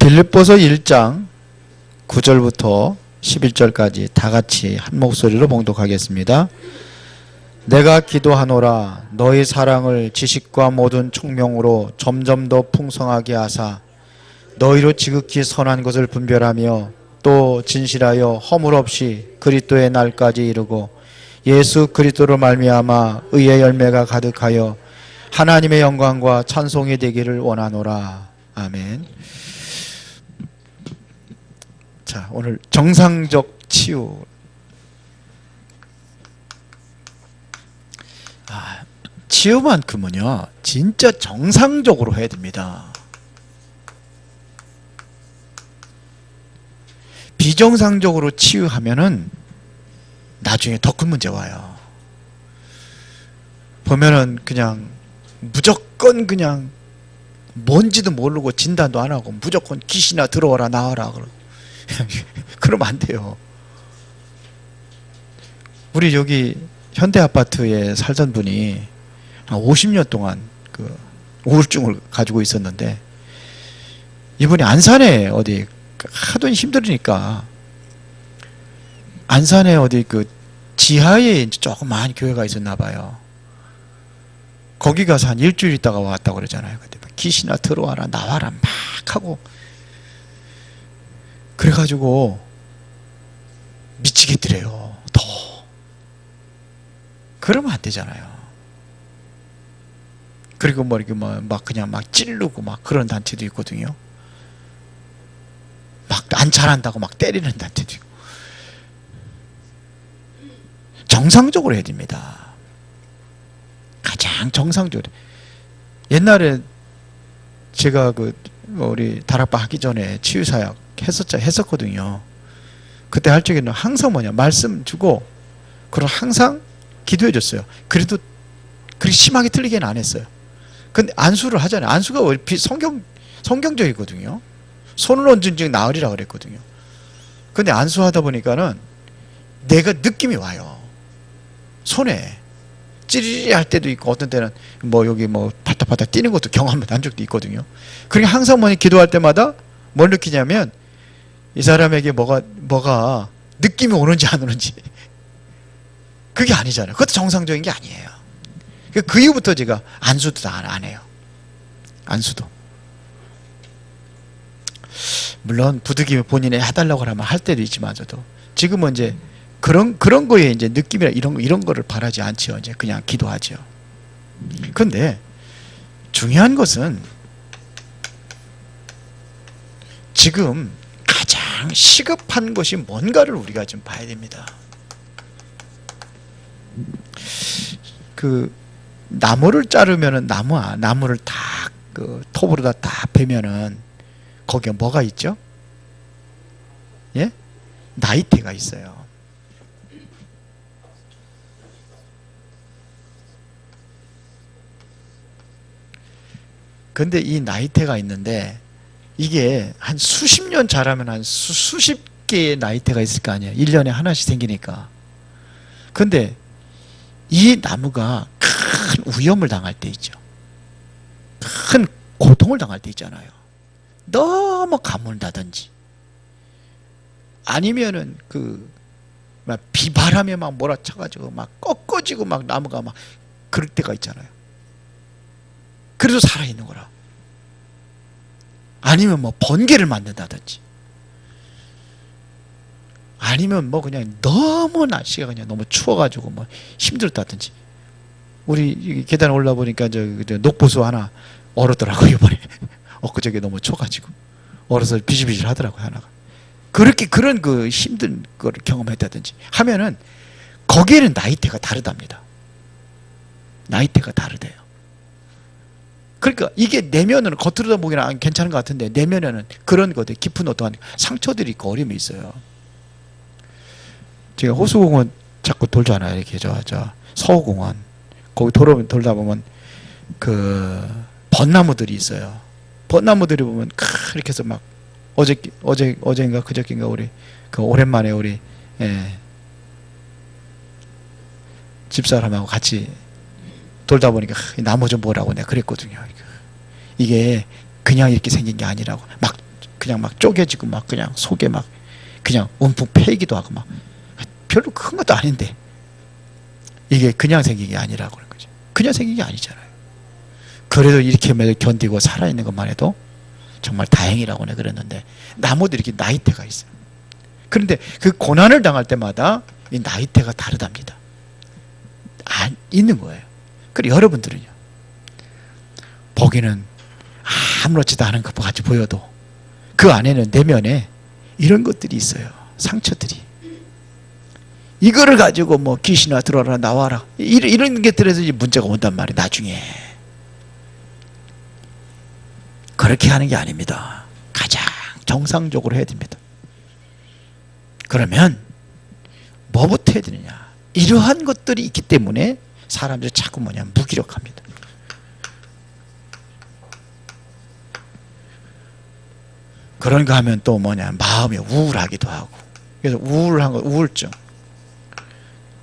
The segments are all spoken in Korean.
빌립보서 1장 9절부터 11절까지 다 같이 한 목소리로 봉독하겠습니다. 내가 기도하노라 너희 사랑을 지식과 모든 총명으로 점점 더 풍성하게 하사 너희로 지극히 선한 것을 분별하며 또 진실하여 허물 없이 그리스도의 날까지 이르고 예수 그리스도로 말미암아 의의 열매가 가득하여 하나님의 영광과 찬송이 되기를 원하노라. 아멘. 자, 오늘 정상적 치유. 치유만큼은요 진짜 정상적으로 해야 됩니다. 비정상적으로 치유하면은 나중에 더 큰 문제 와요. 보면은 그냥 무조건 그냥 뭔지도 모르고 진단도 안 하고 무조건 귀신아 들어와라 나와라 그러면 안 돼요. 우리 여기 현대아파트에 살던 분이 한 50년 동안 그 우울증을 가지고 있었는데 이분이 안산에 어디 하도 힘들으니까 안산에 어디 그 지하에 조그마한 교회가 있었나 봐요. 거기 가서 한 일주일 있다가 왔다고 그러잖아요. 근데 귀신아 들어와라 나와라 막 하고 그래가지고 미치겠더래요. 더 그러면 안 되잖아요. 그리고 뭐 이렇게 막 그냥 막 찌르고 막 그런 단체도 있거든요. 막 안 잘한다고 막 때리는 단체도 있고. 정상적으로 해야 됩니다. 가장 정상적으로. 옛날에 제가 그 우리 다락방 하기 전에 치유사역 했었거든요. 그때 할 적에는 항상 말씀 주고 그럼 항상 기도해 줬어요. 그래도 그렇게 심하게 틀리게는 안 했어요. 근데 안수를 하잖아요. 안수가 성경적이거든요. 손을 얹은 즉 나으리라 그랬거든요. 근데 안수하다 보니까는 내가 느낌이 와요. 손에 찌리리 할 때도 있고 어떤 때는 뭐 여기 뭐 바닥바닥 뛰는 것도 경험한 적도 있거든요. 그러니까 항상 기도할 때마다 뭘 느끼냐면 이 사람에게 뭐가 느낌이 오는지 안 오는지 그게 아니잖아요. 그것도 정상적인 게 아니에요. 그 이후부터 제가 안수도 안 해요. 안수도. 물론 부득이면 본인이 해달라고 하면 할 때도 있지만서도 지금은 이제 그런 거에 이제 느낌이나 이런 거를 바라지 않죠. 이제 그냥 기도하죠. 그런데 중요한 것은 지금 가장 시급한 것이 뭔가를 우리가 좀 봐야 됩니다. 그 나무를 자르면은 나무를 다 그 톱으로 다 베면은 거기에 뭐가 있죠? 예? 나이테가 있어요. 근데 이 나이테가 있는데 이게 한 수십 년 자라면 한 수십 개의 나이테가 있을 거 아니에요. 1년에 하나씩 생기니까. 근데 이 나무가 큰 위험을 당할 때 있죠. 큰 고통을 당할 때 있잖아요. 너무 가물다든지 아니면은 막 비바람에 막 몰아쳐가지고 막 꺾어지고 막 나무가 막 그럴 때가 있잖아요. 그래도 살아있는 거라. 아니면 뭐 번개를 맞는다든지 아니면 뭐 그냥 너무 날씨가 그냥 너무 추워가지고 뭐 힘들었다든지. 우리 계단 올라보니까 저 녹보수 하나 얼었더라고요 이번에. 엊그저께 너무 추워가지고 얼어서 비실비실 하더라고요 하나가. 그렇게 그런 그 힘든 거를 경험했다든지 하면은 거기에는 나이테가 다르답니다. 나이테가 다르대요. 그러니까 이게 내면은 겉으로 보기에는 괜찮은 것 같은데 내면에는 그런 것들 깊은 어떠한 상처들이 있고 어려움이 있어요. 제가 호수공원 자꾸 돌잖아요. 이렇게 저 서호공원 거기 돌다 보면 그 벚나무들이 있어요. 벚나무들이 보면 이렇게 해서 막 어제인가 그저께인가 우리 그 오랜만에 우리 집사람하고 같이 돌다 보니까 나무 좀 보라고 내가 그랬거든요. 이게 그냥 이렇게 생긴 게 아니라고 막 그냥 막 쪼개지고 막 그냥 속에 막 그냥 움푹 패이기도 하고 막 별로 큰 것도 아닌데 이게 그냥 생긴 게 아니라고 그런 거죠. 그냥 생긴 게 아니잖아요. 그래도 이렇게 견디고 살아있는 것만 해도 정말 다행이라고 내가 그랬는데 나무도 이렇게 나이테가 있어요. 그런데 그 고난을 당할 때마다 이 나이테가 다르답니다. 있는 거예요. 그리고 여러분들은요. 보기는 아무렇지도 않은 것 같이 보여도 그 안에는 내면에 이런 것들이 있어요. 상처들이. 이거를 가지고 뭐 귀신아 들어라 나와라 이런 것들에서 문제가 온단 말이에요. 나중에. 그렇게 하는 게 아닙니다. 가장 정상적으로 해야 됩니다. 그러면 뭐부터 해야 되느냐. 이러한 것들이 있기 때문에 사람들이 자꾸 무기력합니다. 그런가 하면 또 마음이 우울하기도 하고. 그래서 우울한 거, 우울증,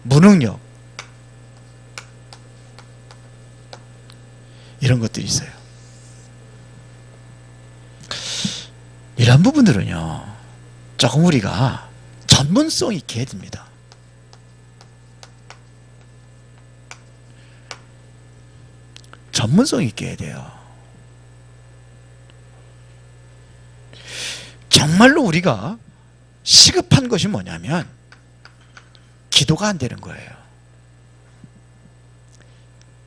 무능력 이런 것들이 있어요. 이런 부분들은요 조금 우리가 전문성 있게 해야 됩니다. 전문성 있게 해야 돼요. 정말로 우리가 시급한 것이 뭐냐면 기도가 안 되는 거예요.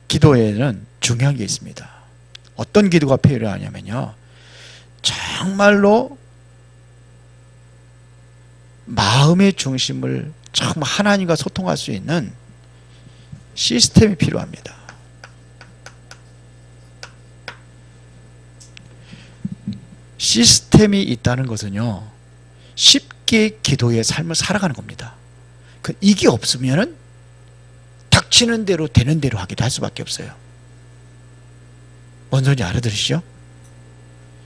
기도에는 중요한 게 있습니다. 어떤 기도가 필요하냐면요 정말로 마음의 중심을 정말 하나님과 소통할 수 있는 시스템이 필요합니다. 시스템이 있다는 것은요 쉽게 기도의 삶을 살아가는 겁니다. 이게 없으면은 닥치는 대로 되는 대로 하기도 할 수밖에 없어요. 뭔 소리인지 알아들으시죠?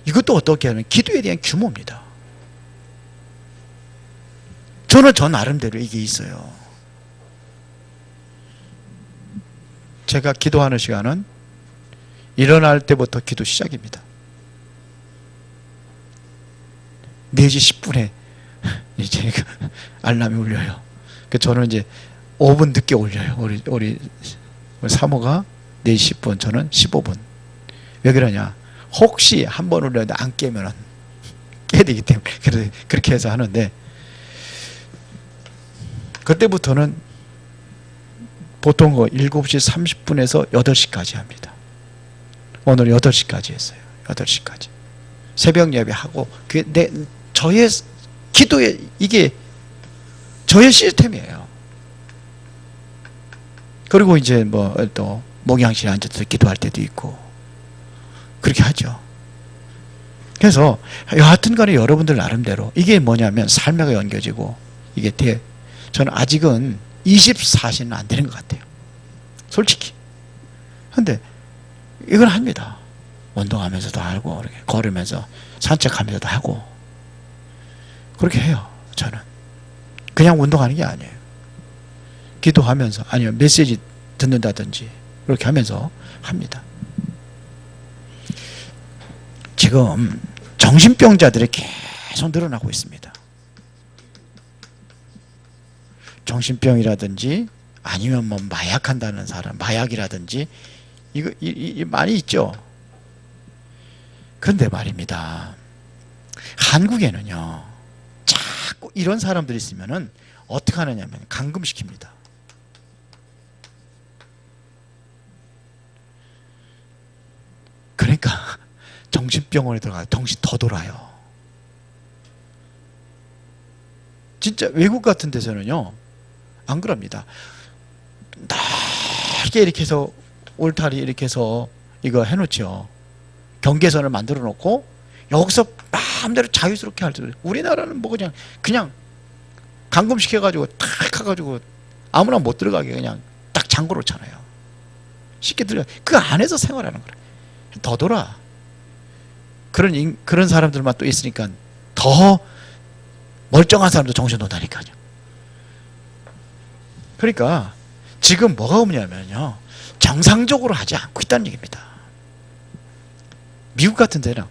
이것도 어떻게 하면 기도에 대한 규모입니다. 저는 저 나름대로 이게 있어요. 제가 기도하는 시간은 일어날 때부터 기도 시작입니다. 4시 10분에 이제 알람이 울려요. 저는 이제 5분 늦게 올려요. 우리 사모가 4시 10분, 저는 15분. 왜 그러냐? 혹시 한 번 올렸는데 안 깨면은 깨야 되기 때문에 그래서 그렇게 해서 하는데 그때부터는 보통 7시 30분에서 8시까지 합니다. 오늘 8시까지 했어요. 8시까지. 새벽 예배하고 그게 저의 기도의 이게 저의 시스템이에요. 그리고 이제 또 목양실에 앉아서 기도할 때도 있고 그렇게 하죠. 그래서 여하튼 간에 여러분들 나름대로 이게 뭐냐면 삶과 연결지고 이게 저는 아직은 24시는 안 되는 것 같아요. 솔직히. 근데 이건 합니다. 운동하면서도 하고 이렇게 걸으면서 산책하면서도 하고 그렇게 해요. 저는 그냥 운동하는 게 아니에요. 기도하면서 아니면 메시지 듣는다든지 그렇게 하면서 합니다. 지금 정신병자들이 계속 늘어나고 있습니다. 정신병이라든지 아니면 마약한다는 사람, 마약이라든지 이거 많이 있죠. 그런데 말입니다. 한국에는요 자꾸 이런 사람들이 있으면은 어떻게 하느냐면 감금시킵니다. 그러니까 정신병원에 들어가서 정신 더 돌아요. 진짜 외국 같은 데서는요 안 그럽니다. 넓게 이렇게 해서 울타리 이렇게 해서 이거 해놓죠. 경계선을 만들어 놓고 여기서 마음대로 자유스럽게 할 수 있어요. 우리나라는 그냥 감금시켜가지고 탁 해가지고 아무나 못 들어가게 그냥 딱 잠궈 놓잖아요. 쉽게 들어가. 그 안에서 생활하는 거라. 더 돌아. 그런 사람들만 또 있으니까 더 멀쩡한 사람도 정신 놓다니까요. 그러니까 지금 뭐가 오냐면요 정상적으로 하지 않고 있다는 얘기입니다. 미국 같은 데는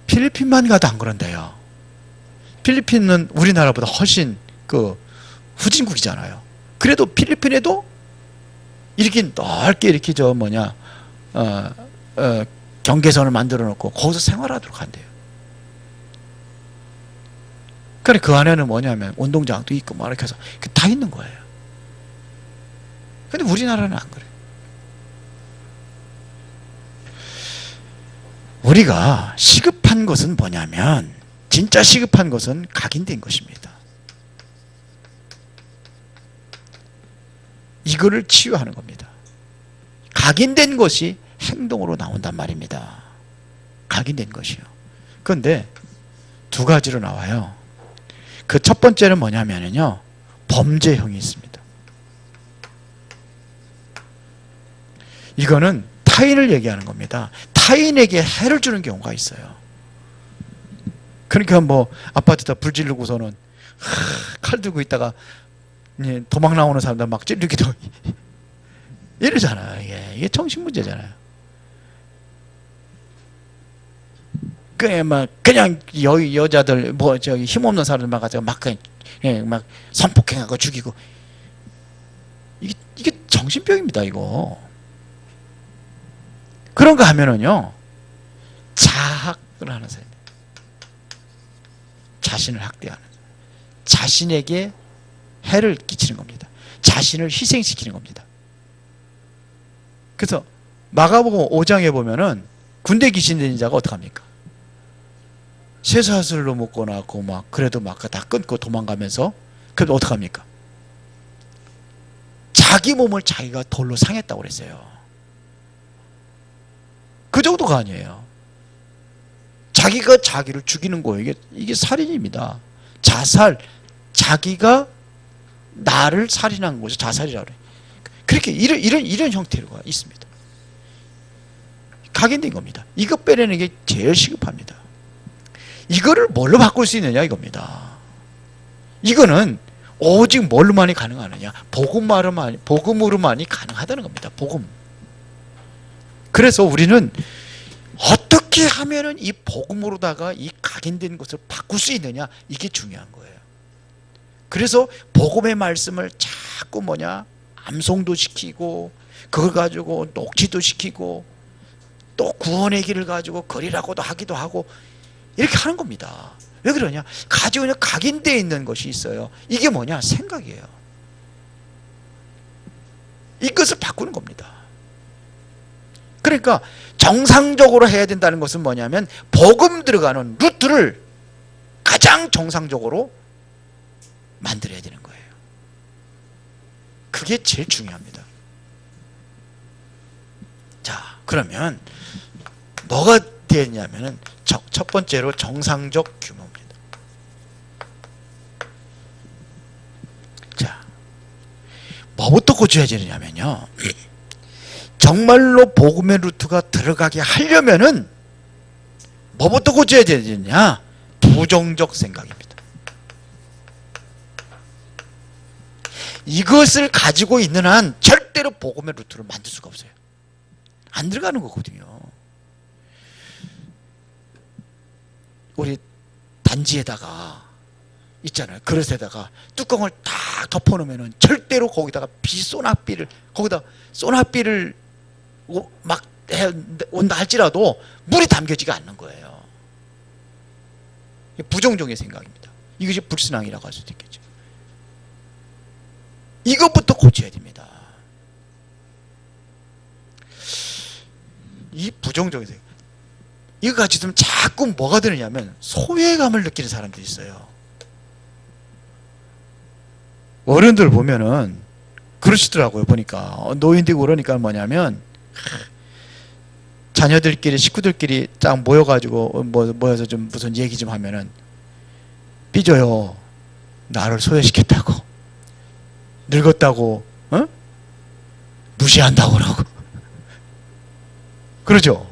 필리핀만 가도 안 그런데요. 필리핀은 우리나라보다 훨씬 그 후진국이잖아요. 그래도 필리핀에도 이렇게 넓게 이렇게 저 뭐냐 경계선을 만들어 놓고 거기서 생활하도록 한대요. 그래 그 안에는 뭐냐면 운동장도 있고 뭐 이렇게 해서 다 있는 거예요. 근데 우리나라는 안 그래요. 우리가 시급한 것은 뭐냐면 진짜 시급한 것은 각인된 것입니다. 이거를 치유하는 겁니다. 각인된 것이 행동으로 나온단 말입니다. 각인된 것이요. 그런데 두 가지로 나와요. 그 첫 번째는 뭐냐면요, 범죄형이 있습니다. 이거는 타인을 얘기하는 겁니다. 타인에게 해를 주는 경우가 있어요. 그러니까 뭐 아파트에다 불 지르고서는 칼 들고 있다가 도망 나오는 사람들 막 찌르기도 이러잖아요. 이게 정신 문제잖아요. 그냥 여자들 뭐 저기 힘없는 사람들만 가지고 막 성폭행하고 죽이고 이게 정신병입니다. 이거. 그런 거 하면은요, 자학을 하는 사람이에요. 자신을 학대하는, 자신에게 해를 끼치는 겁니다. 자신을 희생시키는 겁니다. 그래서 마가복음 5장에 보면은 군대 귀신 들린 자가 어떡합니까? 쇠사슬로 묶어놨고 막 그래도 막 다 끊고 도망가면서, 그럼 어떡합니까? 자기 몸을 자기가 돌로 상했다고 그랬어요. 그 정도가 아니에요. 자기가 자기를 죽이는 거예요. 이게 살인입니다. 자살, 자기가 나를 살인한 거죠. 자살이라고 그래요. 그렇게 이런 형태로가 있습니다. 각인된 겁니다. 이거 빼내는 게 제일 시급합니다. 이거를 뭘로 바꿀 수 있느냐 이겁니다. 이거는 오직 뭘로만이 가능하느냐? 복음으로만이 가능하다는 겁니다. 복음. 그래서 우리는 어떻게 하면은 이 복음으로다가 이 각인된 것을 바꿀 수 있느냐, 이게 중요한 거예요. 그래서 복음의 말씀을 자꾸 암송도 시키고, 그걸 가지고 녹취도 시키고, 또 구원의 길을 가지고 거리라고도 하기도 하고, 이렇게 하는 겁니다. 왜 그러냐? 가지고 있는 각인되어 있는 것이 있어요. 이게 뭐냐? 생각이에요. 이것을 바꾸는 겁니다. 그러니까 정상적으로 해야 된다는 것은 뭐냐면 복음 들어가는 루트를 가장 정상적으로 만들어야 되는 거예요. 그게 제일 중요합니다. 자, 그러면 뭐가 되었냐면은 첫 번째로 정상적 규모입니다. 자, 뭐부터 고쳐야 되느냐면요, 정말로 복음의 루트가 들어가게 하려면은 뭐부터 고쳐야 되느냐? 부정적 생각입니다. 이것을 가지고 있는 한 절대로 복음의 루트를 만들 수가 없어요. 안 들어가는 거거든요. 우리 단지에다가 있잖아요. 그릇에다가 뚜껑을 딱 덮어놓으면은 절대로 거기다가 거기다 소낙비를 막 온다 할지라도 물이 담겨지가 않는 거예요. 부정적인 생각입니다. 이것이 불신앙이라고 할 수도 있겠죠. 이것부터 고쳐야 됩니다. 이 부정적인 생각, 이거 같이 좀 자꾸 뭐가 되느냐면 소외감을 느끼는 사람들이 있어요. 어른들 보면은 그러시더라고요. 보니까 노인들이 그러니까 뭐냐면 자녀들끼리 식구들끼리 딱 모여가지고 모여서 좀 무슨 얘기 좀 하면은 삐져요. 나를 소외시켰다고, 늙었다고, 무시한다고 그러고 그러죠.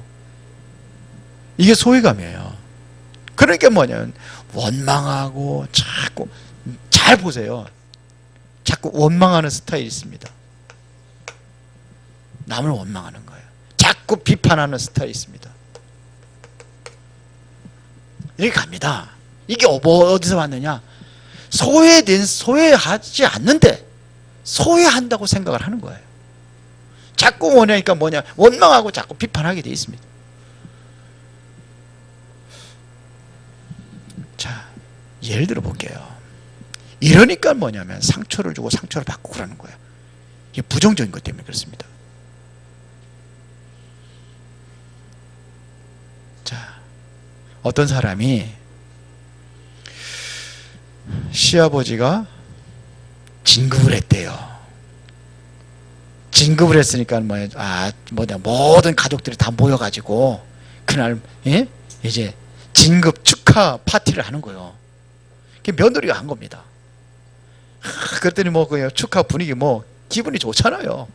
이게 소외감이에요. 그러니까 뭐냐면 원망하고, 자꾸 잘 보세요. 자꾸 원망하는 스타일이 있습니다. 남을 원망하는 거예요. 자꾸 비판하는 스타일이 있습니다. 이렇게 갑니다. 이게 어디서 왔느냐? 소외하지 않는데 소외한다고 생각을 하는 거예요. 자꾸 뭐냐니까 뭐냐, 원망하고 자꾸 비판하게 돼 있습니다. 자, 예를 들어 볼게요. 이러니까 뭐냐면 상처를 주고 상처를 받고 그러는 거예요. 이게 부정적인 것 때문에 그렇습니다. 자, 어떤 사람이 시아버지가 진급을 했대요. 진급을 했으니까 모든 가족들이 다 모여가지고 그날 이제 진급 축하 파티를 하는 거예요. 며느리가 한 겁니다. 그랬더니 그 축하 분위기 기분이 좋잖아요.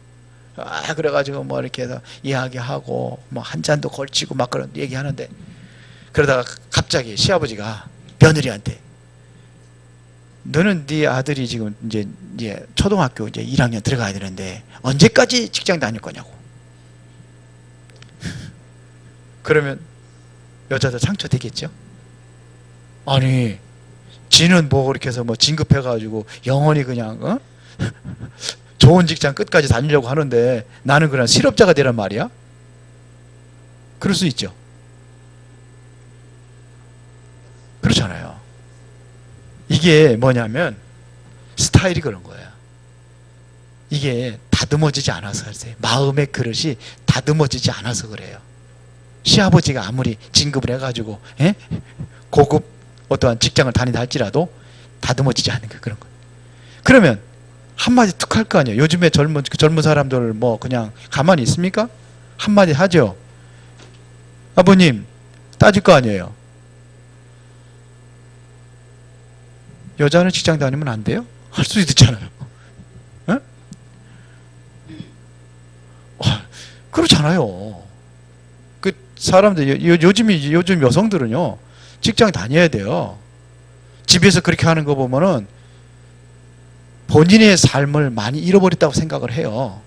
그래가지고 이렇게 해서 이야기하고 한 잔도 걸치고 막 그런 얘기하는데, 그러다가 갑자기 시아버지가 며느리한테, 너는 네 아들이 지금 이제 초등학교 이제 1학년 들어가야 되는데 언제까지 직장 다닐 거냐고. 그러면 여자도 상처 되겠죠. 아니, 지는 그렇게 해서 진급해가지고 영원히 그냥 좋은 직장 끝까지 다니려고 하는데 나는 그냥 실업자가 되란 말이야? 그럴 수 있죠. 그렇잖아요. 이게 뭐냐면 스타일이 그런 거예요. 이게 다듬어지지 않아서 그래요. 마음의 그릇이 다듬어지지 않아서 그래요. 시아버지가 아무리 진급을 해가지고 고급 어떠한 직장을 다닌다 할지라도 다듬어지지 않는 거, 그런 거예요. 그러면 한마디 툭 할 거 아니에요. 요즘에 젊은 사람들 그냥 가만히 있습니까? 한마디 하죠. 아버님, 따질 거 아니에요. 여자는 직장 다니면 안 돼요? 할 수도 있잖아요. 그렇잖아요. 그 사람들 요즘 여성들은요 직장 다녀야 돼요. 집에서 그렇게 하는 거 보면은 본인의 삶을 많이 잃어버렸다고 생각을 해요.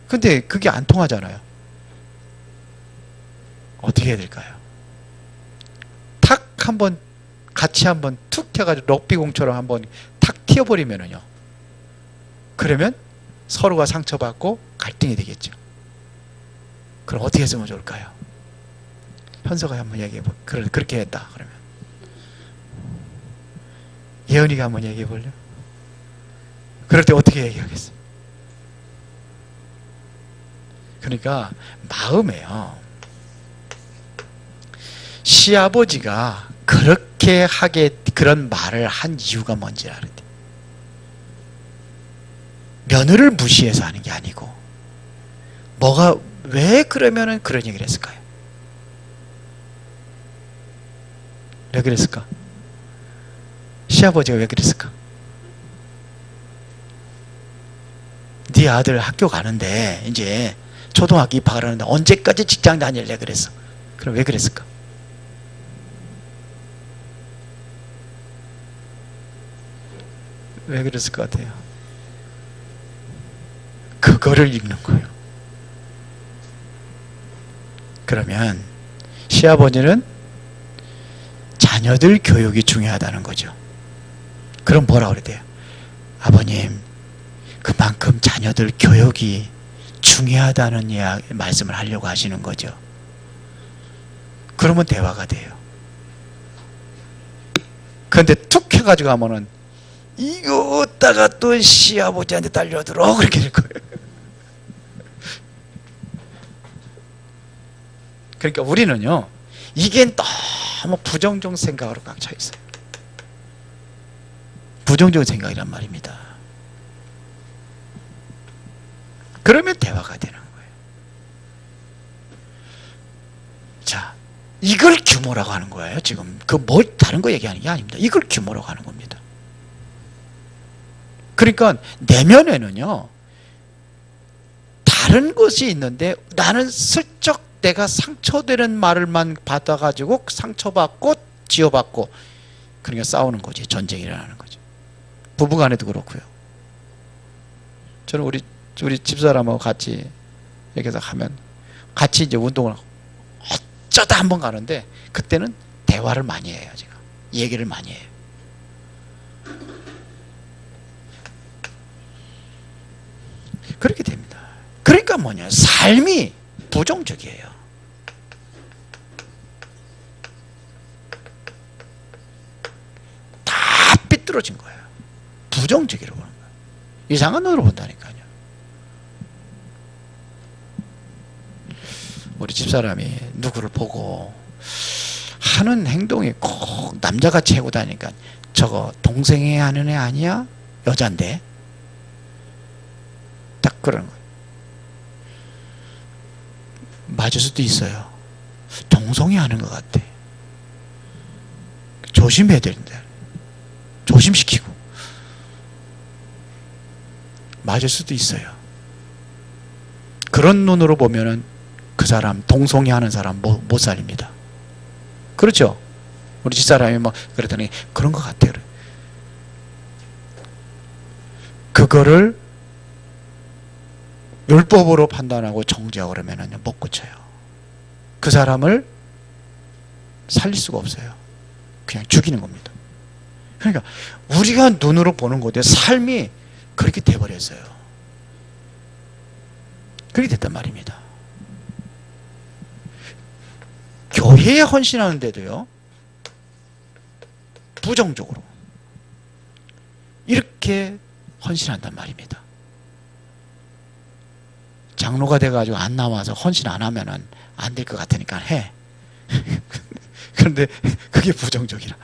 근데 그게 안 통하잖아요. 어떻게 해야 될까요? 탁 한번 같이 한번 툭 해가지고 럭비공처럼 한번 탁 튀어버리면은요, 그러면 서로가 상처받고 갈등이 되겠죠. 그럼 어떻게 했으면 좋을까요? 현서가 한번 얘기해보. 그렇게 했다 그러면 예은이가 한번 얘기해볼래요? 그럴 때 어떻게 얘기하겠어요? 그러니까 마음에요, 시아버지가 그렇게 그런 말을 한 이유가 뭔지 알아야 돼. 며느리를 무시해서 하는 게 아니고, 왜 그러면은 그런 얘기를 했을까요? 왜 그랬을까? 시아버지가 왜 그랬을까? 네 아들 학교 가는데 이제 초등학교 입학을 하는데 언제까지 직장 다닐래 그랬어. 그럼 왜 그랬을까? 왜 그랬을 것 같아요? 그거를 읽는 거예요. 그러면 시아버지는 자녀들 교육이 중요하다는 거죠. 그럼 뭐라 그래야 돼요? 아버님, 그만큼 자녀들 교육이 중요하다는 말씀을 하려고 하시는 거죠. 그러면 대화가 돼요. 그런데 툭 해가지고 하면은 이거 얻다가 또 시아버지한테 달려들어 그렇게 될 거예요. 그러니까 우리는요, 이게 너무 부정적 생각으로 꽉 차 있어요. 부정적인 생각이란 말입니다. 그러면 대화가 되는 거예요. 자, 이걸 규모라고 하는 거예요. 지금 다른 거 얘기하는 게 아닙니다. 이걸 규모라고 하는 겁니다. 그러니까 내면에는요 다른 것이 있는데 나는 슬쩍 내가 상처되는 말을만 받아가지고 상처받고 지어받고, 그러니까 싸우는 거지. 전쟁이 일어나는 거죠. 부부간에도 그렇고요. 저는 우리 집사람하고 같이 이렇게 해서 하면 같이 이제 운동을 어쩌다 한번 가는데, 그때는 대화를 많이 해요. 제가 얘기를 많이 해요. 그렇게 됩니다. 그러니까 뭐냐, 삶이 부정적이에요. 다 삐뚤어진 거예요. 부정적이라고 하는 거예요. 이상한 눈으로 본다니까요. 우리 집사람이 누구를 보고 하는 행동이 꼭 남자같이 하고 다니니까 저거 동생이 하는 애 아니야? 여잔데? 딱 그러는 거예요. 맞을 수도 있어요. 동성이 하는 것 같아. 조심해야 되는데. 조심시키고. 맞을 수도 있어요. 그런 눈으로 보면은 그 사람, 동성이 하는 사람 못 살립니다. 그렇죠? 우리 집사람이 뭐 그랬더니 그런 것 같아요. 그거를 율법으로 판단하고 정죄하고 그러면은 못 고쳐요. 그 사람을 살릴 수가 없어요. 그냥 죽이는 겁니다. 그러니까 우리가 눈으로 보는 것에 삶이 그렇게 돼버렸어요. 그렇게 됐단 말입니다. 교회에 헌신하는데도요, 부정적으로 이렇게 헌신한단 말입니다. 장로가 돼가지고 안 나와서 헌신 안 하면은 안 될 것 같으니까 해. 그런데 그게 부정적이라.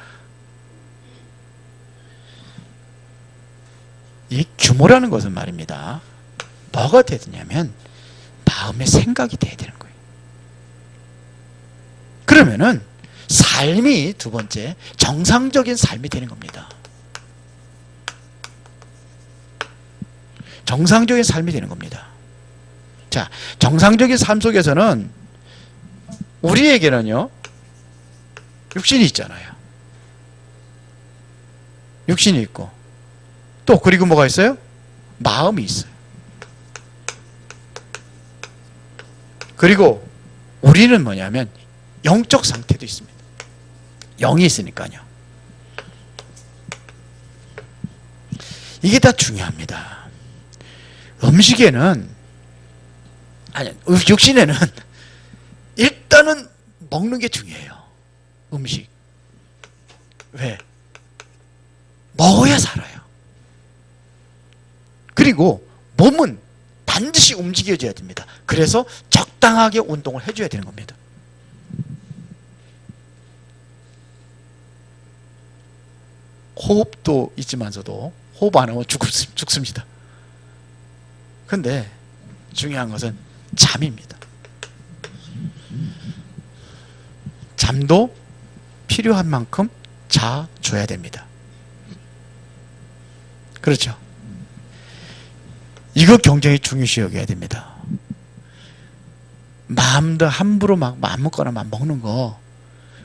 이 규모라는 것은 말입니다, 뭐가 되느냐면 마음의 생각이 돼야 되는 거예요. 그러면은 삶이, 두 번째, 정상적인 삶이 되는 겁니다. 정상적인 삶이 되는 겁니다. 자, 정상적인 삶 속에서는 우리에게는요, 육신이 있잖아요. 육신이 있고, 또 그리고 뭐가 있어요? 마음이 있어요. 그리고 우리는 뭐냐면 영적 상태도 있습니다. 영이 있으니까요. 이게 다 중요합니다. 음식에는, 아니, 육신에는 일단은 먹는 게 중요해요. 음식. 왜? 먹어야 살아요. 그리고 몸은 반드시 움직여줘야 됩니다. 그래서 적당하게 운동을 해줘야 되는 겁니다. 호흡도 있지만서도 호흡 안 하면 죽습니다. 근데 중요한 것은 잠입니다. 잠도 필요한 만큼 자줘야 됩니다. 그렇죠? 이거 굉장히 중요시 여겨야 됩니다. 마음도 함부로 막 아무거나 막 먹는 거,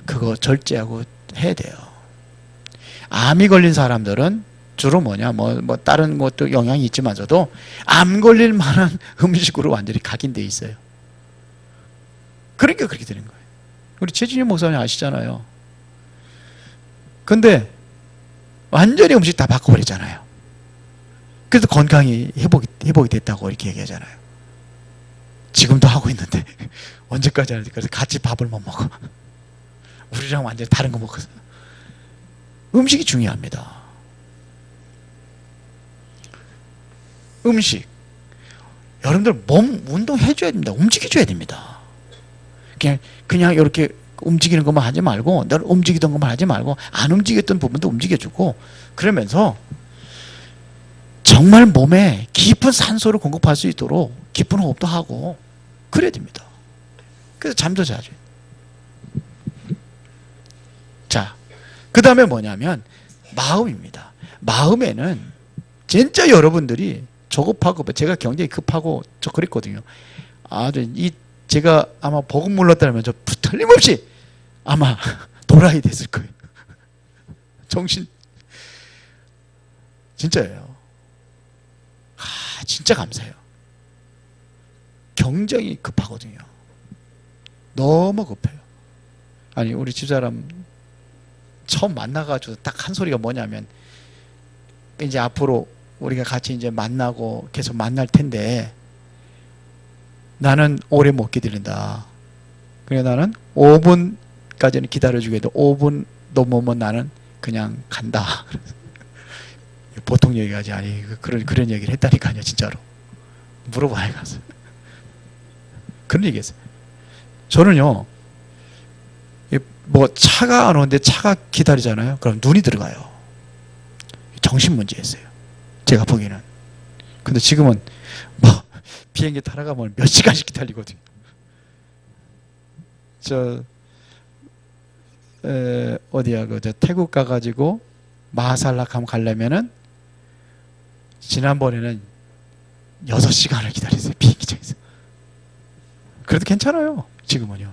그거 절제하고 해야 돼요. 암이 걸린 사람들은 주로 뭐냐, 뭐 다른 것도 영향이 있지만서도 암 걸릴 만한 음식으로 완전히 각인되어 있어요. 그러니까 그렇게 되는 거예요. 우리 최진희 목사님 아시잖아요. 근데 완전히 음식 다 바꿔버리잖아요. 그래서 건강이 회복이 됐다고 이렇게 얘기하잖아요. 지금도 하고 있는데 언제까지 하는지. 그래서 같이 밥을 못 먹어. 우리랑 완전히 다른 거 먹어서. 음식이 중요합니다. 음식. 여러분들 몸 운동해줘야 됩니다. 움직여줘야 됩니다. 그냥 이렇게 움직이는 것만 하지 말고, 늘 움직이던 것만 하지 말고, 안 움직였던 부분도 움직여주고, 그러면서 정말 몸에 깊은 산소를 공급할 수 있도록 깊은 호흡도 하고 그래야 됩니다. 그래서 잠도 자죠. 자, 그 다음에 뭐냐면 마음입니다. 마음에는 진짜 여러분들이 조급하고, 제가 굉장히 급하고 저 그랬거든요. 제가 아마 복음 몰랐다면 저 틀림없이 아마 도라이 됐을 거예요. 정신. 진짜예요. 진짜 감사해요. 굉장히 급하거든요. 너무 급해요. 아니, 우리 집사람 처음 만나가지고 딱 한 소리가 뭐냐면, 이제 앞으로 우리가 같이 이제 만나고 계속 만날 텐데 나는 오래 못 기다린다. 그래 나는 5분까지는 기다려주게도 5분 넘으면 나는 그냥 간다. 보통 얘기하지 아니 그런 얘기를 했다니까요. 진짜로 물어봐야 가서 그런 얘기했어요. 저는요 뭐 차가 안 오는데 차가 기다리잖아요. 그럼 눈이 들어가요. 정신 문제였어요. 제가 보기에는. 근데 지금은 뭐 비행기 타러 가면 몇 시간씩 기다리거든요. 어디야 저 태국 가가지고 마하살락 가려면은 지난번에는 6시간을 기다렸어요. 비행기장에서. 그래도 괜찮아요. 지금은요.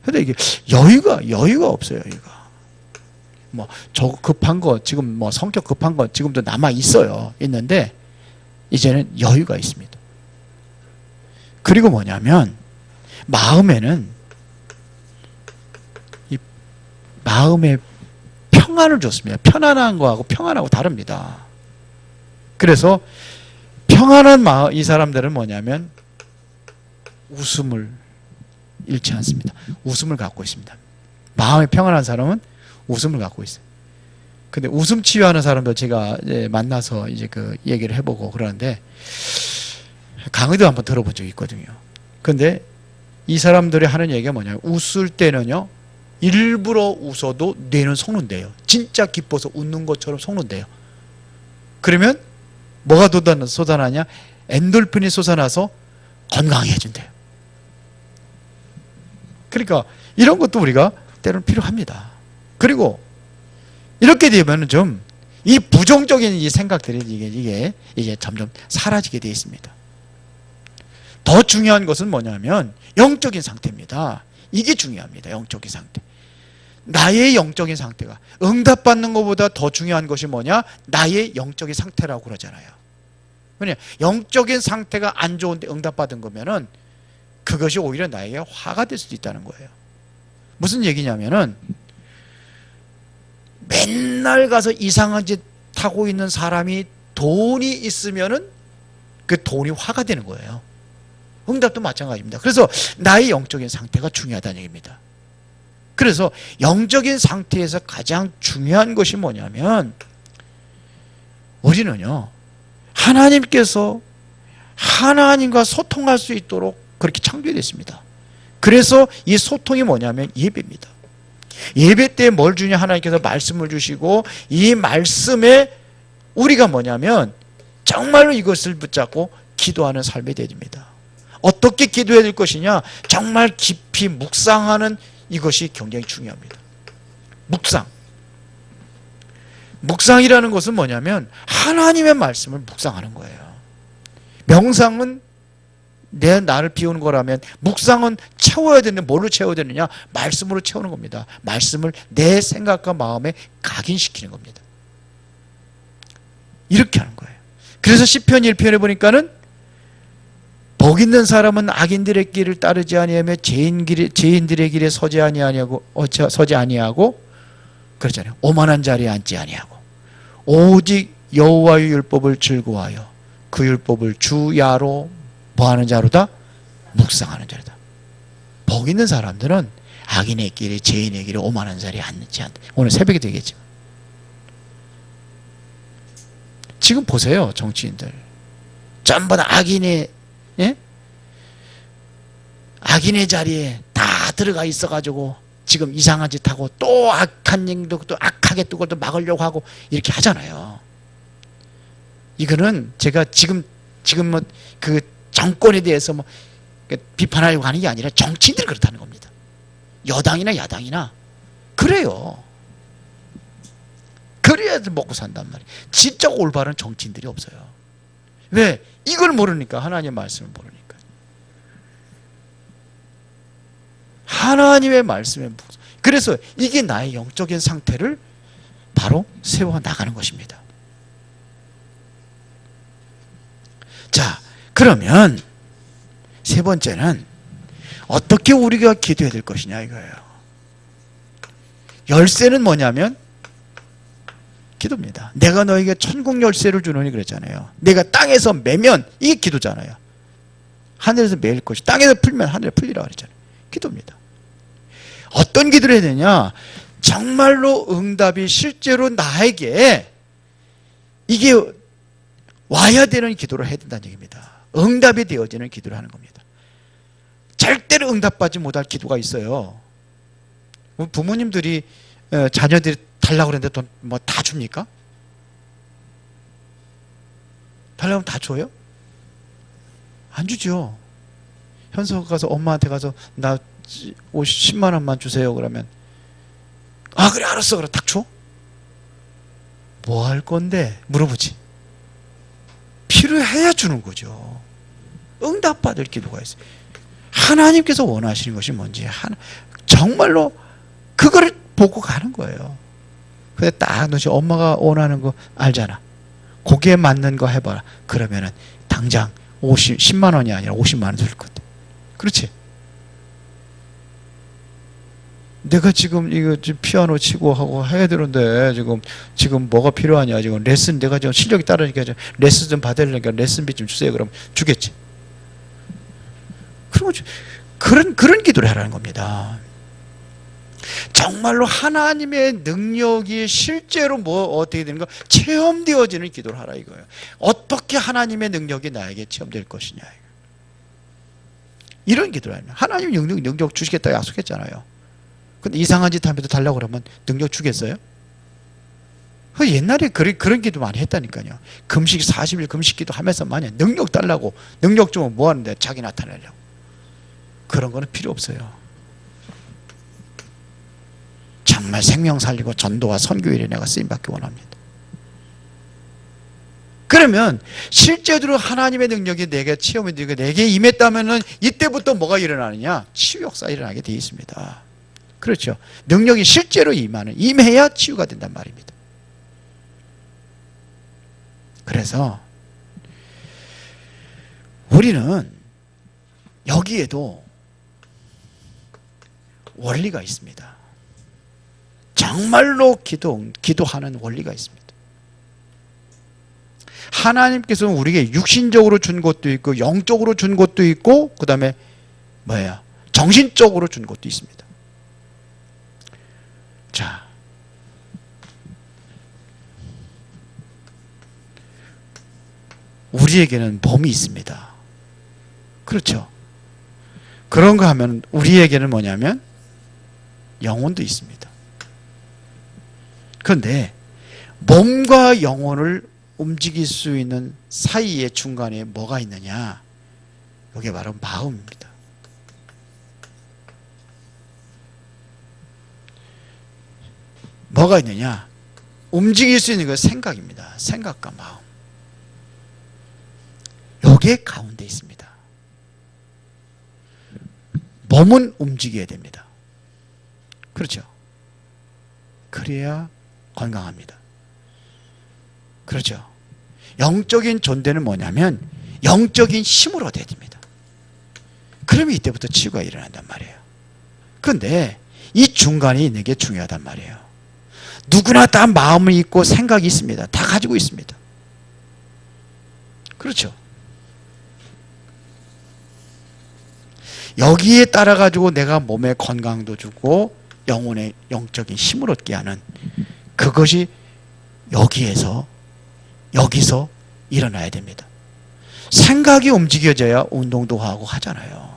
근데 이게 여유가 없어요. 여유가. 뭐 저 급한 거 지금 뭐 성격 급한 거 지금도 남아 있어요. 있는데 이제는 여유가 있습니다. 그리고 뭐냐면 마음에는 이 마음에 평안을 줬습니다. 편안한 거하고 평안하고 다릅니다. 그래서 평안한 마음 이 사람들은 뭐냐면 웃음을 잃지 않습니다. 웃음을 갖고 있습니다. 마음이 평안한 사람은 웃음을 갖고 있어요. 근데 웃음 치유하는 사람도 제가 이제 만나서 이제 그 얘기를 해보고 그러는데 강의도 한번 들어본 적이 있거든요. 근데 이 사람들이 하는 얘기가 뭐냐면 웃을 때는요 일부러 웃어도 뇌는 속는데요. 진짜 기뻐서 웃는 것처럼 속는데요. 그러면 뭐가 쏟아나냐? 엔돌핀이 솟아나서 건강해진대요. 그러니까 이런 것도 우리가 때로는 필요합니다. 그리고 이렇게 되면 좀 이 부정적인 이 생각들이 이게 점점 사라지게 되어 있습니다. 더 중요한 것은 뭐냐면 영적인 상태입니다. 이게 중요합니다. 영적인 상태. 나의 영적인 상태가 응답받는 것보다 더 중요한 것이 뭐냐? 나의 영적인 상태라고 그러잖아요. 왜냐? 영적인 상태가 안 좋은데 응답받은 거면은 그것이 오히려 나에게 화가 될 수도 있다는 거예요. 무슨 얘기냐면은 맨날 가서 이상한 짓 하고 있는 사람이 돈이 있으면은 그 돈이 화가 되는 거예요. 응답도 마찬가지입니다. 그래서 나의 영적인 상태가 중요하다는 얘기입니다. 그래서 영적인 상태에서 가장 중요한 것이 뭐냐면 우리는요 하나님께서 하나님과 소통할 수 있도록 그렇게 창조됐습니다. 그래서 이 소통이 뭐냐면 예배입니다. 예배 때 뭘 주냐? 하나님께서 말씀을 주시고 이 말씀에 우리가 뭐냐면 정말로 이것을 붙잡고 기도하는 삶이 됩니다. 어떻게 기도해야 될 것이냐? 정말 깊이 묵상하는 이것이 굉장히 중요합니다. 묵상이라는 것은 뭐냐면 하나님의 말씀을 묵상하는 거예요. 명상은 나를 비우는 거라면 묵상은 채워야 되는데 뭘로 채워야 되느냐? 말씀으로 채우는 겁니다. 말씀을 내 생각과 마음에 각인시키는 겁니다. 이렇게 하는 거예요. 그래서 시편 1편에 보니까는 복 있는 사람은 악인들의 길을 따르지 아니하며 죄인들의 길에 서지 아니하고 그러잖아요. 오만한 자리에 앉지 아니하고 오직 여호와의 율법을 즐거워하여 그 율법을 주야로 뭐하는 자로다? 묵상하는 자로다. 복 있는 사람들은 악인의 길에 죄인의 길에 오만한 자리에 앉지 않다. 오늘 새벽에 되겠지만 지금 보세요. 정치인들 전부 다 악인의 자리에 다 들어가 있어가지고 지금 이상한 짓 하고 또 악한 일도 또 악하게 또 그것도 막으려고 하고 이렇게 하잖아요. 이거는 제가 지금 뭐 그 정권에 대해서 뭐 비판하려고 하는 게 아니라 정치인들이 그렇다는 겁니다. 여당이나 야당이나 그래요. 그래야 먹고 산단 말이에요. 진짜 올바른 정치인들이 없어요. 왜? 이걸 모르니까. 하나님의 말씀을 모르니까. 하나님의 말씀에 그래서 이게 나의 영적인 상태를 바로 세워나가는 것입니다. 자, 그러면 세 번째는 어떻게 우리가 기도해야 될 것이냐 이거예요. 열쇠는 뭐냐면 기도입니다. 내가 너에게 천국 열쇠를 주노니 그랬잖아요. 내가 땅에서 매면 이게 기도잖아요. 하늘에서 매일 것이 땅에서 풀면 하늘에 풀리라 그랬잖아요. 기도입니다. 어떤 기도를 해야 되냐? 정말로 응답이 실제로 나에게 이게 와야 되는 기도를 해야 된다는 얘기입니다. 응답이 되어지는 기도를 하는 겁니다. 절대로 응답받지 못할 기도가 있어요. 부모님들이 자녀들이 달라고 그랬는데 돈 뭐 다 줍니까? 달라고 하면 다 줘요? 안 주죠. 현석 가서 엄마한테 가서 나 10만 원만 주세요 그러면 아 그래 알았어 그럼 딱 줘? 뭐 할 건데? 물어보지. 필요해야 주는 거죠. 응답받을 기도가 있어요. 하나님께서 원하시는 것이 뭔지 정말로 그거를 보고 가는 거예요. 근데 딱 너지 엄마가 원하는 거 알잖아. 거기에 맞는 거 해봐라. 그러면은 당장 10만 원이 아니라 50만 원 줄 건데. 그렇지? 내가 지금 이거 피아노 치고 하고 해야 되는데 지금 뭐가 필요하냐? 지금 레슨 내가 지금 실력이 따르니까 레슨 좀 받으려니까 레슨비 좀 주세요. 그럼 주겠지. 그런 기도를 하라는 겁니다. 정말로 하나님의 능력이 실제로 어떻게 되는 거 체험되어지는 기도를 하라 이거예요. 어떻게 하나님의 능력이 나에게 체험될 것이냐 이런 기도를 하면 하나님 능력 주시겠다 약속했잖아요. 근데 이상한 짓 하면서 달라고 그러면 능력 주겠어요? 옛날에 그런 기도 많이 했다니까요. 금식 40일 금식 기도 하면서 만약 능력 달라고 능력 주면 뭐 하는데 자기 나타내려고. 그런 거는 필요 없어요. 정말 생명 살리고 전도와 선교일에 내가 쓰임받기 원합니다. 그러면 실제로 하나님의 능력이 내게 체험이 되고 내게 임했다면 이때부터 뭐가 일어나느냐? 치유 역사 일어나게 되어 있습니다. 그렇죠. 능력이 실제로 임해야 치유가 된단 말입니다. 그래서 우리는 여기에도 원리가 있습니다. 정말로 기도하는 원리가 있습니다. 하나님께서는 우리에게 육신적으로 준 것도 있고 영적으로 준 것도 있고 그 다음에 정신적으로 준 것도 있습니다. 자, 우리에게는 몸이 있습니다. 그렇죠. 그런가 하면 우리에게는 뭐냐면 영혼도 있습니다. 그런데 몸과 영혼을 움직일 수 있는 사이의 중간에 뭐가 있느냐? 이게 바로 마음입니다. 뭐가 있느냐? 움직일 수 있는 건 생각입니다. 생각과 마음. 여기에 가운데 있습니다. 몸은 움직여야 됩니다. 그렇죠? 그래야 건강합니다. 그렇죠? 영적인 존재는 뭐냐면 영적인 힘으로 돼야 됩니다. 그러면 이때부터 치유가 일어난단 말이에요. 그런데 이 중간에 있는 게 중요하단 말이에요. 누구나 다 마음이 있고 생각이 있습니다. 다 가지고 있습니다. 그렇죠? 여기에 따라 가지고 내가 몸에 건강도 주고 영혼의 영적인 힘을 얻게 하는 그것이 여기서 일어나야 됩니다. 생각이 움직여져야 운동도 하고 하잖아요.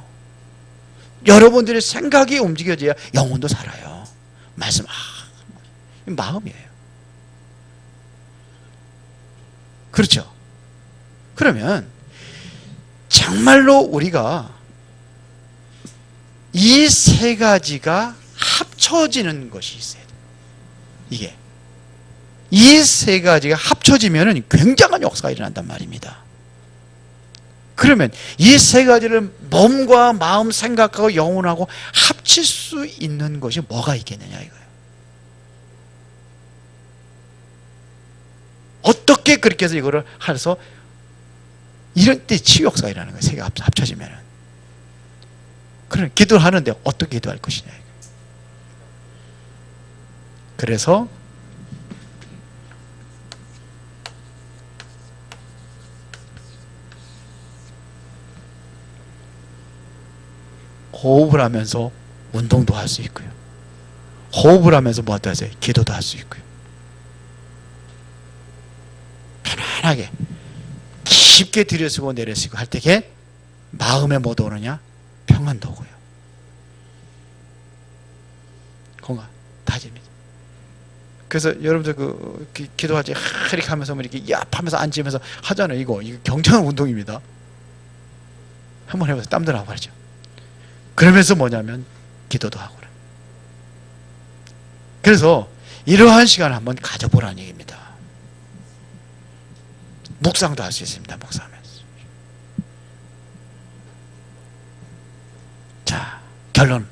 여러분들의 생각이 움직여져야 영혼도 살아요. 마음이에요. 그렇죠? 그러면 정말로 우리가 이 세 가지가 합쳐지는 것이 있어야 돼요. 이게 이 세 가지가 합쳐지면 굉장한 역사가 일어난단 말입니다. 그러면 이 세 가지를 몸과 마음, 생각하고 영혼하고 합칠 수 있는 것이 뭐가 있겠느냐 이거예요. 어떻게 그렇게 해서 이거를 해서 이런 때 치유 역사가 일어나는 거예요. 세 개가 합쳐지면. 그럼 기도를 하는데 어떻게 기도할 것이냐. 그래서 호흡을 하면서 운동도 할 수 있고요. 호흡을 하면서 뭐도 하세요? 기도도 할 수 있고요. 편안하게 깊게 들여쓰고 내려쓰고 할 때에 마음에 뭐도 오느냐? 평안도 오고요. 건강 다집니다. 그래서 여러분들 기도할 때 이렇게 하면서 이렇게 야하면서 앉으면서 하잖아요. 이거 굉장한 운동입니다. 한번 해보세요. 땀도 나고 말이죠. 그러면서 뭐냐면 기도도 하고. 그래서 이러한 시간을 한번 가져보라는 얘기입니다. 묵상도 할 수 있습니다. 묵상하면서. 자, 결론.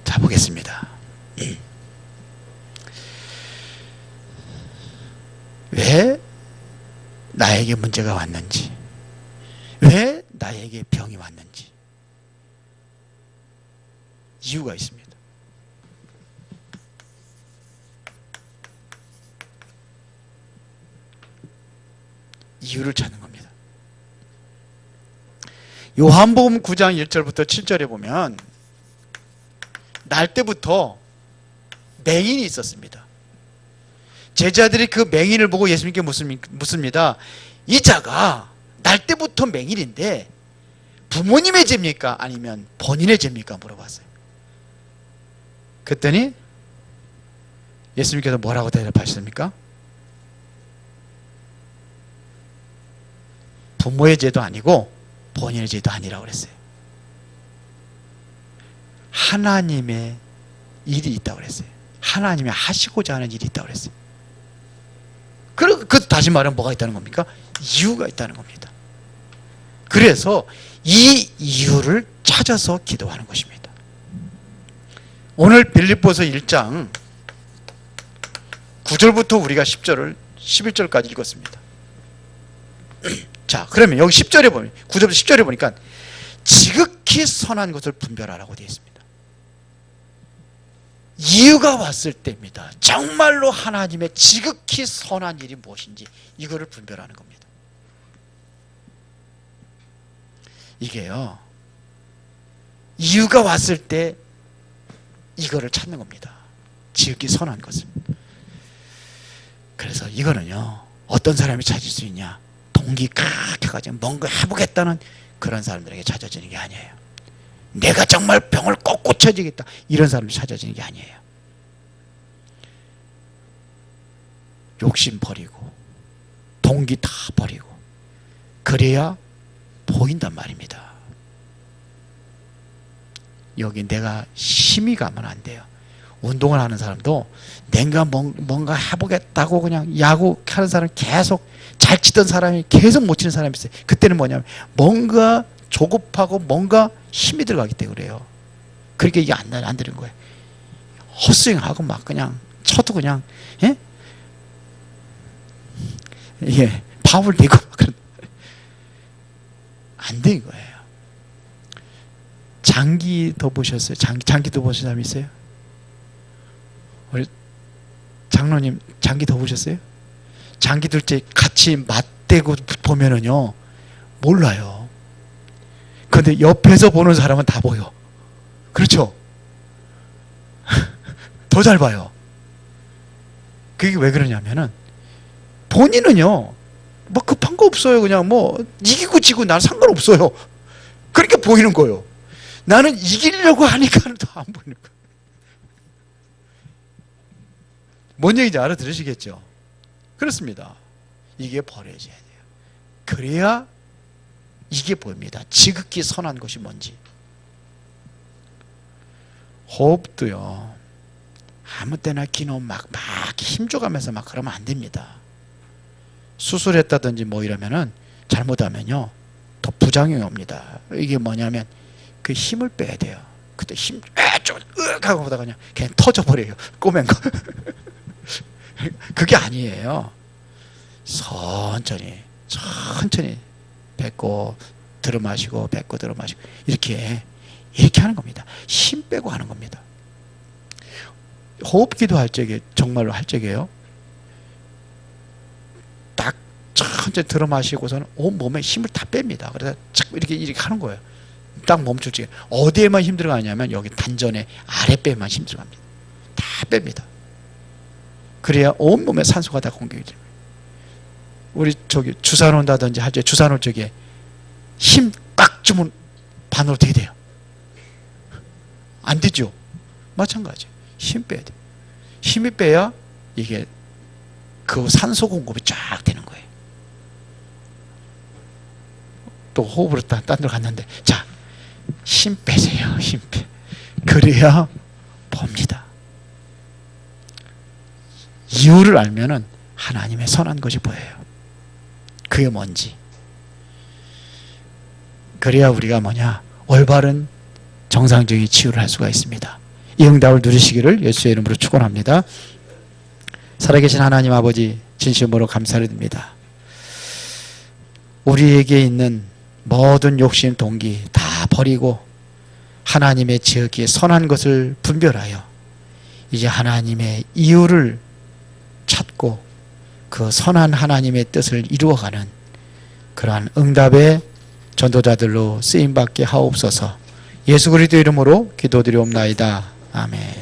자, 보겠습니다. 왜 나에게 문제가 왔는지, 왜 나에게 병이 왔는지 이유가 있습니다. 이유를 찾는 겁니다. 요한복음 9장 1절부터 7절에 보면 날 때부터 맹인이 있었습니다. 제자들이 그 맹인을 보고 예수님께 묻습니다. 이 자가 날 때부터 맹인인데 부모님의 죄입니까? 아니면 본인의 죄입니까? 물어봤어요. 그랬더니 예수님께서 뭐라고 대답하셨습니까? 부모의 죄도 아니고 본인의 죄도 아니라고 그랬어요. 하나님의 일이 있다고 그랬어요. 하나님이 하시고자 하는 일이 있다고 그랬어요. 그 다시 말하면 뭐가 있다는 겁니까? 이유가 있다는 겁니다. 그래서 이 이유를 찾아서 기도하는 것입니다. 오늘 빌립보서 1장 9절부터 우리가 10절을 11절까지 읽었습니다. 자, 그러면 여기 10절에 보면 9절부터 10절에 보니까 지극히 선한 것을 분별하라고 되어 있습니다. 이유가 왔을 때입니다. 정말로 하나님의 지극히 선한 일이 무엇인지 이거를 분별하는 겁니다. 이게요, 이유가 왔을 때 이거를 찾는 겁니다. 지극히 선한 것을. 그래서 이거는요, 어떤 사람이 찾을 수 있냐? 동기 칵해가지고 뭔가 해보겠다는 그런 사람들에게 찾아지는 게 아니에요. 내가 정말 병을 꼭 고쳐지겠다, 이런 사람이 찾아지는 게 아니에요. 욕심 버리고 동기 다 버리고 그래야 보인단 말입니다. 여기 내가 힘이 가면 안 돼요. 운동을 하는 사람도 내가 뭔가 해보겠다고 그냥 야구 하는 사람, 계속 잘 치던 사람이 계속 못 치는 사람이 있어요. 그때는 뭐냐면 뭔가 조급하고 뭔가 힘이 들어가기 때문에 그래요. 그렇게 이게 안 되는 거예요. 헛스윙하고 막 그냥 쳐도 그냥, 예? 예, 파울 내고 그런, 안 되는 거예요. 장기 더 보셨어요? 장기 더 보신 사람 있어요? 우리 장로님 장기 더 보셨어요? 장기 둘째 같이 맞대고 보면은요, 몰라요. 근데 옆에서 보는 사람은 다 보여. 그렇죠? 더 잘 봐요. 그게 왜 그러냐면은 본인은요, 뭐 급한 거 없어요. 그냥 뭐 이기고 지고 나는 상관없어요. 그렇게 보이는 거예요. 나는 이기려고 하니까는 더 안 보이는 거예요. 뭔 얘기인지 알아들으시겠죠? 그렇습니다. 이게 버려져야 돼요. 그래야 이게 보입니다. 지극히 선한 것이 뭔지. 호흡도요, 아무 때나 기노 막 힘줘가면서 막 그러면 안 됩니다. 수술했다든지 뭐 이러면은 잘못하면요 더 부작용이 옵니다. 이게 뭐냐면 그 힘을 빼야 돼요. 그때 힘 좀 하고 보다 그냥 터져버려요. 꼬맨 거. 그게 아니에요. 천천히 뱉고 들어 마시고 뱉고 들어 마시고 이렇게 하는 겁니다. 힘 빼고 하는 겁니다. 호흡기도 할 적에 정말로 할 적에요. 딱 천천히 들어 마시고서는 온 몸에 힘을 다 뺍니다. 그래서 자꾸 이렇게 하는 거예요. 딱 멈출 적에 어디에만 힘 들어가냐면 여기 단전에 아랫배만 힘 들어갑니다. 다 뺍니다. 그래야 온 몸에 산소가 다 공격이 됩니다. 우리 저기 주사 놓는다든지 할 때 주사 놓을 적에 힘 꽉 주면 반으로 되게 돼요. 안 되죠. 마찬가지. 힘 빼야 돼. 힘이 빼야 이게 그 산소 공급이 쫙 되는 거예요. 또 호흡으로 딴 데로 갔는데, 자, 힘 빼세요. 힘 빼. 그래야 봅니다. 이유를 알면은 하나님의 선한 것이 보여요. 그게 뭔지. 그래야 우리가 올바른 정상적인 치유를 할 수가 있습니다. 이 응답을 누리시기를 예수의 이름으로 축원합니다. 살아계신 하나님 아버지, 진심으로 감사를 드립니다. 우리에게 있는 모든 욕심 동기 다 버리고 하나님의 지었기에 선한 것을 분별하여 이제 하나님의 이유를 찾고 그 선한 하나님의 뜻을 이루어가는 그러한 응답의 전도자들로 쓰임받게 하옵소서. 예수 그리스도 이름으로 기도드리옵나이다. 아멘.